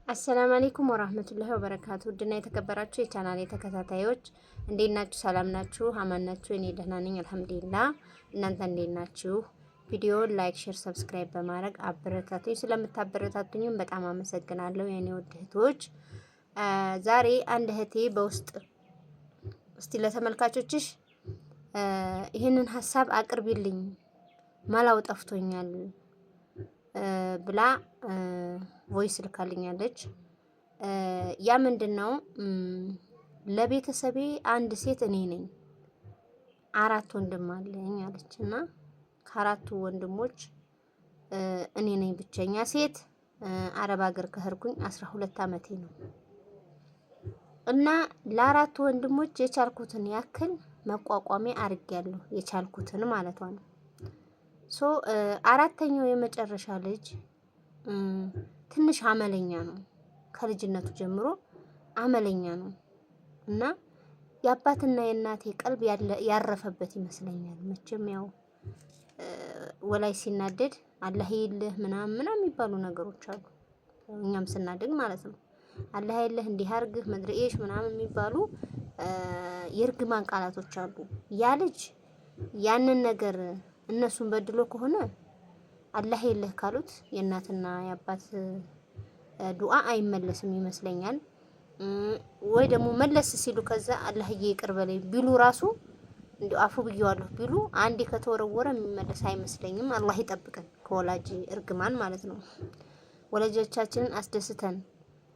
አሰላሙ አለይኩም ወራህመቱላሂ ወበረካቱ። ውድና የተከበራችሁ የቻናሌ ተከታታዮች እንዴት ናችሁ? ሰላም ናችሁ? አማን ናችሁ? እኔ ደህና ነኝ አልሐምዱሊላህ። እናንተ እንዴት ናችሁ? ቪዲዮውን ላይክ፣ ሼር፣ ሰብስክራይብ በማድረግ አበረታቱኝ። ስለምታበረታቱኝም በጣም አመሰግናለሁ የኔ ውድ እህቶች። ዛሬ አንድ እህቴ በውስጥ እስቲ ለተመልካቾችሽ ይህንን ሀሳብ አቅርቢልኝ መላው ጠፍቶኛል ብላ ቮይስ ልካልኛለች። ያ ምንድነው? ለቤተሰቤ አንድ ሴት እኔ ነኝ፣ 4 ወንድም አለኝ አለችና ከ4ቱ ወንድሞች እኔ ነኝ ብቸኛ ሴት። አረብ ሀገር ከሄድኩኝ 12 አመቴ ነው እና ለ4ቱ ወንድሞች የቻልኩትን ያክል መቋቋሚያ አድርጌያለሁ፣ የቻልኩትን ማለቷ ነው። አራተኛው የመጨረሻ ልጅ ትንሽ አመለኛ ነው። ከልጅነቱ ጀምሮ አመለኛ ነው እና የአባትና የእናቴ ቀልብ ያረፈበት ይመስለኛል። መቼም ያው ወላይ ሲናደድ አላህ ይልህ ምናምን የሚባሉ ነገሮች አሉ። እኛም ስናደግ ማለት ነው አላህ ይልህ እንዲህ አርግህ መድረኤሽ ምናምን የሚባሉ የእርግማን ቃላቶች አሉ። ያ ልጅ ያንን ነገር እነሱን በድሎ ከሆነ አላህ የለህ ካሉት የእናትና የአባት ዱዓ አይመለስም ይመስለኛል። ወይ ደግሞ መለስ ሲሉ ከዛ አላህዬ ይቅር በለኝ ቢሉ ራሱ እንዲሁ አፉ ብየዋለሁ ቢሉ አንዴ ከተወረወረ የሚመለስ አይመስለኝም። አላህ ይጠብቀን ከወላጅ እርግማን ማለት ነው። ወላጆቻችንን አስደስተን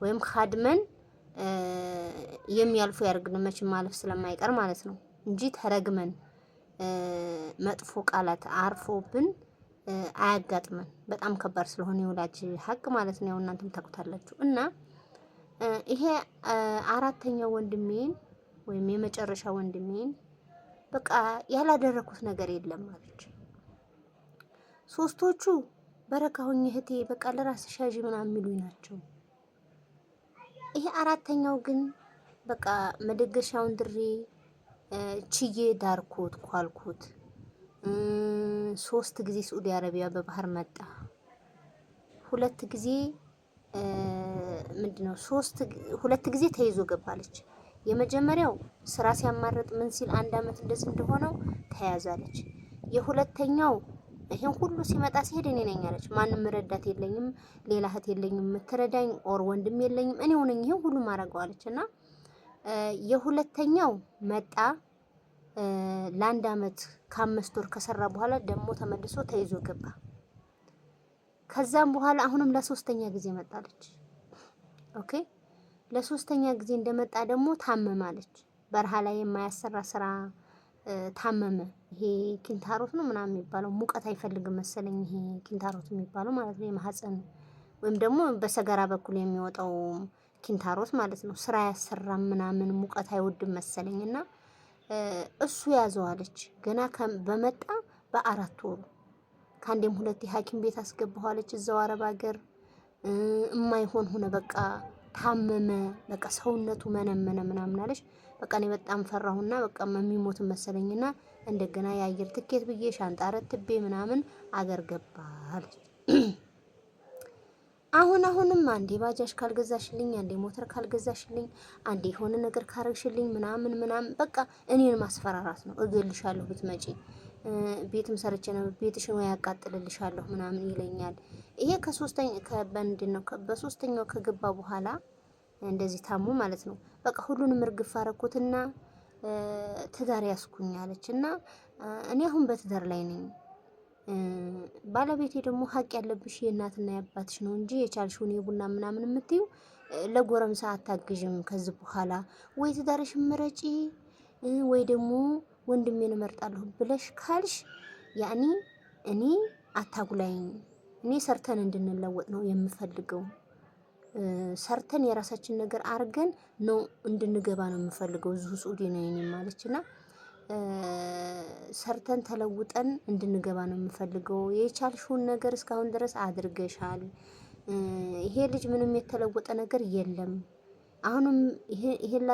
ወይም ካድመን የሚያልፉ ያርግልን፣ መቼም ማለፍ ስለማይቀር ማለት ነው እንጂ ተረግመን መጥፎ ቃላት አርፎብን አያጋጥመን። በጣም ከባድ ስለሆነ የወላጅ ሀቅ ማለት ነው። እናንተም ታውቁታላችሁ። እና ይሄ አራተኛው ወንድሜን ወይም የመጨረሻ ወንድሜን በቃ ያላደረኩት ነገር የለም አለች። 3ቶቹ በረካሁኝ እህቴ በቃ ለራስሽ ያዢ ምናምን የሚሉኝ ናቸው። ይሄ አራተኛው ግን በቃ መደገሻውን ድሬ ችዬ ዳርኩት ኳልኩት። 3 ጊዜ ሳዑዲ አረቢያ በባህር መጣ። 2 ጊዜ ምንድነው 2 ጊዜ ተይዞ ገባለች። የመጀመሪያው ስራ ሲያማረጥ ምን ሲል 1 አመት እንደዚህ እንደሆነው ተያዛለች። የሁለተኛው ይሄን ሁሉ ሲመጣ ሲሄድ እኔ ነኝ አለች። ማንም ረዳት የለኝም፣ ሌላ እህት የለኝም የምትረዳኝ ኦር ወንድም የለኝም፣ እኔው ነኝ ይሄን ሁሉ ማረጋዋለች። እና የሁለተኛው መጣ ለ1 አመት ከ5 ወር ከሰራ በኋላ ደግሞ ተመልሶ ተይዞ ገባ። ከዛም በኋላ አሁንም ለ3ኛ ጊዜ መጣለች። ኦኬ ለ3ኛ ጊዜ እንደመጣ ደግሞ ታመማለች። በረሃ ላይ የማያሰራ ስራ ታመመ። ይሄ ኪንታሮት ነው ምናምን የሚባለው ሙቀት አይፈልግም መሰለኝ። ይሄ ኪንታሮት የሚባለው ማለት ነው የማህፀን ወይም ደግሞ በሰገራ በኩል የሚወጣው ኪንታሮት ማለት ነው። ስራ ያሰራም ምናምን ሙቀት አይወድም መሰለኝና እሱ ያዘዋለች። ገና በመጣ በ4 ወሩ ከአንዴም 2 ሐኪም ቤት አስገባዋለች። እዛው አረብ ሀገር እማይሆን ሆነ። በቃ ታመመ። በቃ ሰውነቱ መነመነ ምናምን አለች። በቃ እኔ በጣም ፈራሁና በቃ የሚሞት መሰለኝና እንደገና የአየር ትኬት ብዬ ሻንጣ ረትቤ ምናምን አገር ገባለች። አሁንም አንዴ ባጃጅ ካልገዛሽልኝ፣ አንዴ ሞተር ካልገዛሽልኝ፣ አንዴ የሆነ ነገር ካረግሽልኝ ምናምን በቃ እኔን ማስፈራራት ነው። እገልሻለሁ ብትመጪ፣ ቤትም ሰርቼ ነው ቤትሽን ወይ ያቃጥልልሻለሁ ምናምን ይለኛል። ይሄ በ3ኛው ከገባ በኋላ እንደዚህ ታሙ ማለት ነው። በቃ ሁሉንም እርግፍ አረኩትና ትዳር ያስኩኝ አለች። እና እኔ አሁን በትዳር ላይ ነኝ። ባለቤቴ ደግሞ ሀቅ ያለብሽ የእናትና የአባትሽ ነው እንጂ የቻልሽውን የቡና ምናምን የምትዩ ለጎረምሳ አታግዥም። ከዚህ በኋላ ወይ ትዳርሽ ምረጪ ወይ ደግሞ ወንድሜን እመርጣለሁ ብለሽ ካልሽ ያኔ እኔ አታጉላይኝ። እኔ ሰርተን እንድንለወጥ ነው የምፈልገው። ሰርተን የራሳችን ነገር አርገን ነው እንድንገባ ነው የምፈልገው። እዚሁ ሳዑዲ ነው የኔ ማለችና ሰርተን ተለውጠን እንድንገባ ነው የምፈልገው። የቻልሽውን ነገር እስካሁን ድረስ አድርገሻል። ይሄ ልጅ ምንም የተለወጠ ነገር የለም። አሁንም ይሄን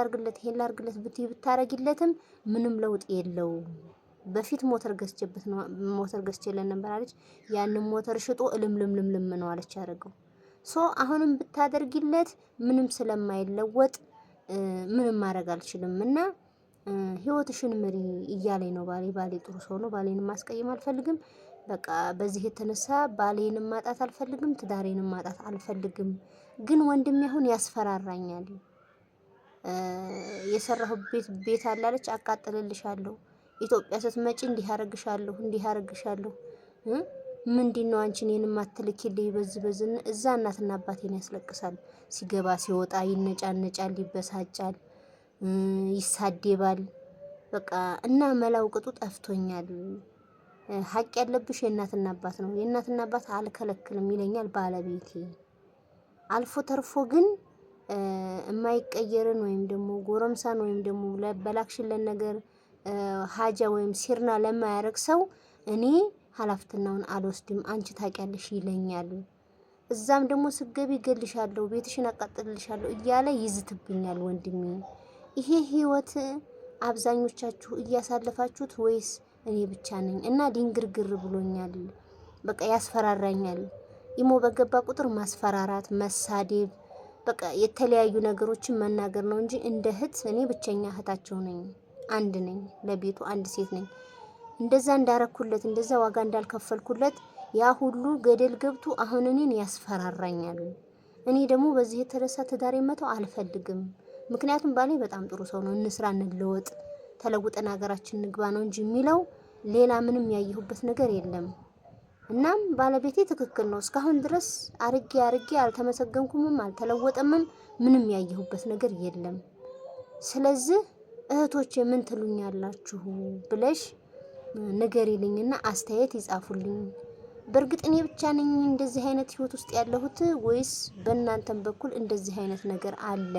ላርግለት ብትይ ብታረጊለትም ምንም ለውጥ የለውም። በፊት ሞተር ገዝቼለት ነበር አለች። ያንን ሞተር ሽጦ እልምልምልም ነው አለች ያደረገው። አሁንም ብታደርጊለት ምንም ስለማይለወጥ ምንም ማድረግ አልችልም እና ህይወትሽን ምሪ እያለኝ ነው ባሌ ጥሩ ሰው ነው። ባሌን ማስቀየም አልፈልግም። በቃ በዚህ የተነሳ ባሌንም ማጣት አልፈልግም፣ ትዳሬንም ማጣት አልፈልግም። ግን ወንድሜ አሁን ያስፈራራኛል። የሰራሁበት ቤት አላለች አቃጥልልሻለሁ፣ ኢትዮጵያ ስትመጪ እንዲህ አረግሻለሁ ምንድነው አንቺ እኔን ማትልኪልኝ? በዝበዝን እዛ እናትና አባቴን ያስለቅሳል። ሲገባ ሲወጣ ይነጫነጫል፣ ይበሳጫል፣ ይሳደባል። በቃ እና መላው ቅጡ ጠፍቶኛል። ሀቅ ያለብሽ የእናትና አባት ነው። የእናትና አባት አልከለክልም ይለኛል ባለቤቴ። አልፎ ተርፎ ግን የማይቀየርን ወይም ደግሞ ጎረምሳን ወይም ደግሞ ለበላክሽለን ነገር ሀጃ ወይም ሲርና ለማያረግ ሰው እኔ ኃላፊነቱን አልወስድም አንቺ ታውቂያለሽ ይለኛል። እዛም ደግሞ ስገቢ እገልሻለሁ፣ ቤትሽን አቃጥልልሻለሁ እያለ ይዝትብኛል ወንድሜ። ይሄ ህይወት አብዛኞቻችሁ እያሳለፋችሁት ወይስ እኔ ብቻ ነኝ? እና ድንግርግር ብሎኛል። በቃ ያስፈራራኛል። ኢሞ በገባ ቁጥር ማስፈራራት፣ መሳደብ፣ በቃ የተለያዩ ነገሮችን መናገር ነው እንጂ እንደ እህት እኔ ብቸኛ እህታቸው ነኝ። አንድ ነኝ፣ ለቤቱ አንድ ሴት ነኝ። እንደዛ እንዳረኩለት እንደዛ ዋጋ እንዳልከፈልኩለት ያ ሁሉ ገደል ገብቶ አሁን እኔን ያስፈራራኛል። እኔ ደግሞ በዚህ የተነሳ ትዳሬ መተው አልፈልግም። ምክንያቱም ባሌ በጣም ጥሩ ሰው ነው። እንስራ፣ እንለወጥ፣ ተለውጠን ሀገራችን ንግባ ነው እንጂ የሚለው ሌላ ምንም ያየሁበት ነገር የለም። እናም ባለቤቴ ትክክል ነው። እስካሁን ድረስ አርጌ አልተመሰገንኩምም፣ አልተለወጠምም። ምንም ያየሁበት ነገር የለም። ስለዚህ እህቶቼ ምን ትሉኛላችሁ ብለሽ ንገሪልኝና አስተያየት ይጻፉልኝ። በእርግጥ እኔ ብቻ ነኝ እንደዚህ አይነት ህይወት ውስጥ ያለሁት ወይስ በእናንተም በኩል እንደዚህ አይነት ነገር አለ?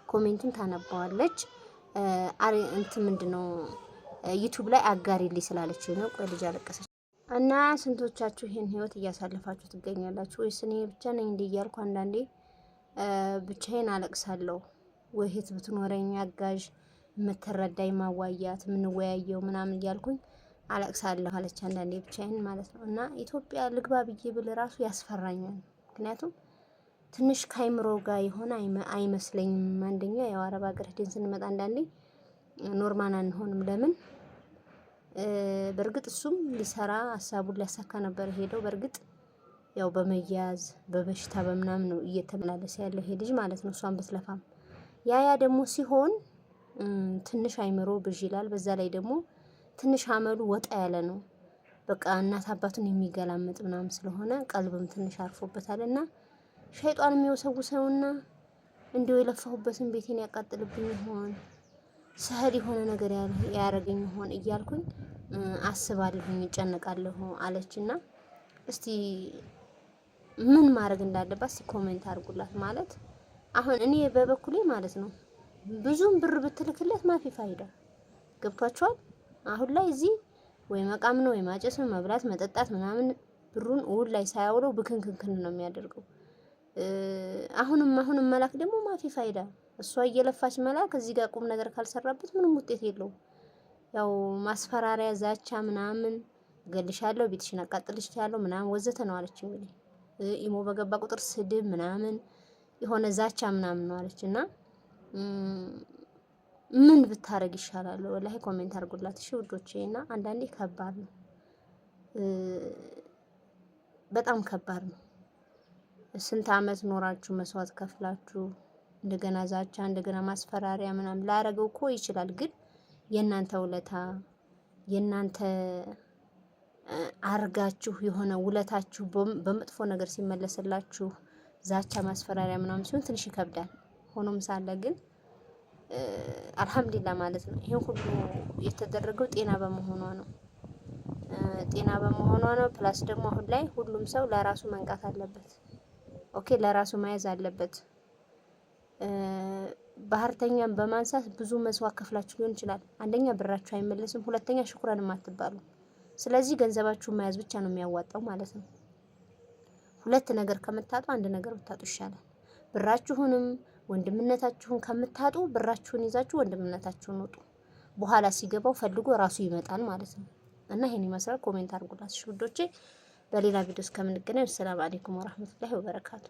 ኮሜንቱን ታነባዋለች። ምንድነው ዩቲዩብ ላይ አጋሪልኝ ስላለች ነው። ቆይ ልጅ አለቀሰች እና ስንቶቻችሁ ይሄን ህይወት እያሳለፋችሁ ትገኛላችሁ? ወይስ እኔ ብቻ ነኝ እንዲህ እያልኩ አንዳንዴ ብቻዬን አለቅሳለሁ። ወይ እህት ብትኖረኝ አጋዥ የምትረዳኝ ማዋያት የምንወያየው ምናምን እያልኩኝ አለቅሳለሁ አለች። አንዳንዴ ብቻዬን ማለት ነው። እና ኢትዮጵያ ልግባ ብዬ ብል ራሱ ያስፈራኛል። ምክንያቱም ትንሽ ካይምሮ ጋር የሆነ አይመስለኝም። አንደኛ ያው አረብ ሀገር ሄደን ስንመጣ አንዳንዴ ኖርማል አንሆንም። ለምን በእርግጥ እሱም ሊሰራ ሀሳቡን ሊያሳካ ነበር ሄደው። በእርግጥ ያው በመያዝ በበሽታ በምናምን ነው እየተመላለሰ ያለው ይሄ ልጅ ማለት ነው። እሷን ብትለፋም ያ ደግሞ ሲሆን ትንሽ አይምሮ ብዥ ይላል። በዛ ላይ ደግሞ ትንሽ አመሉ ወጣ ያለ ነው። በቃ እናት አባቱን የሚገላምጥ ምናምን ስለሆነ ቀልብም ትንሽ አርፎበታልና ሸይጣን የሚወሰውሰውና እንደው የለፋሁበትን ቤቴን ያቃጥልብኝ ይሆን ሰህድ የሆነ ነገር ያረገኝ ይሆን እያልኩኝ አስባለሁኝ፣ እጨነቃለሁ አለችና እስቲ ምን ማድረግ እንዳለባት ኮሜንት አድርጉላት። ማለት አሁን እኔ በበኩሌ ማለት ነው ብዙም ብር ብትልክለት ማፊ ፋይዳ ገብቷቸዋል። አሁን ላይ እዚህ ወይ መቃም ነው ወይ ማጨስ ነው፣ መብላት መጠጣት ምናምን ብሩን ውል ላይ ሳያውለው ብክንክንክን ነው የሚያደርገው። አሁንም መላክ ደግሞ ማፊ ፋይዳ። እሷ እየለፋች መላክ እዚህ ጋር ቁም ነገር ካልሰራበት ምንም ውጤት የለውም። ያው ማስፈራሪያ፣ ዛቻ ምናምን እገልሻለሁ፣ ቤትሽን አቃጥልሻለሁ ምናምን ወዘተ ነው አለች። እንግዲህ ኢሞ በገባ ቁጥር ስድብ ምናምን የሆነ ዛቻ ምናምን ነው አለችና ምን ብታረግ ይሻላል? ወላሂ ኮሜንት አድርጉላት እሺ ውዶቼ። እና አንዳንዴ ከባድ ነው፣ በጣም ከባድ ነው። ስንት አመት ኖራችሁ መስዋዕት ከፍላችሁ እንደገና ዛቻ፣ እንደገና ማስፈራሪያ ምናምን ላያረገው እኮ ይችላል። ግን የእናንተ ውለታ የእናንተ አርጋችሁ የሆነ ውለታችሁ በመጥፎ ነገር ሲመለስላችሁ ዛቻ፣ ማስፈራሪያ ምናምን ሲሆን ትንሽ ይከብዳል። ሆኖም ሳለ ግን አልሐምዱሊላህ ማለት ነው። ይሄን ሁሉ የተደረገው ጤና በመሆኗ ነው። ፕላስ ደግሞ አሁን ላይ ሁሉም ሰው ለራሱ መንቃት አለበት። ኦኬ ለራሱ መያዝ አለበት። ባህርተኛን በማንሳት ብዙ መስዋዕት ከፍላችሁ ሊሆን ይችላል። አንደኛ ብራችሁ አይመለስም፣ ሁለተኛ ሽኩራንም አትባሉ። ስለዚህ ገንዘባችሁን መያዝ ብቻ ነው የሚያዋጣው ማለት ነው። ሁለት ነገር ከምታጡ አንድ ነገር ብታጡ ይሻላል። ብራችሁንም ወንድምነታችሁን ከምታጡ ብራችሁን ይዛችሁ ወንድምነታችሁን ውጡ። በኋላ ሲገባው ፈልጎ ራሱ ይመጣል ማለት ነው። እና ይሄን ይመስላል። ኮሜንት አድርጉላችሁ ውዶቼ። በሌላ ቪዲዮ እስከምንገናኝ ሰላም አለይኩም ወራህመቱላሂ ወበረካቱ።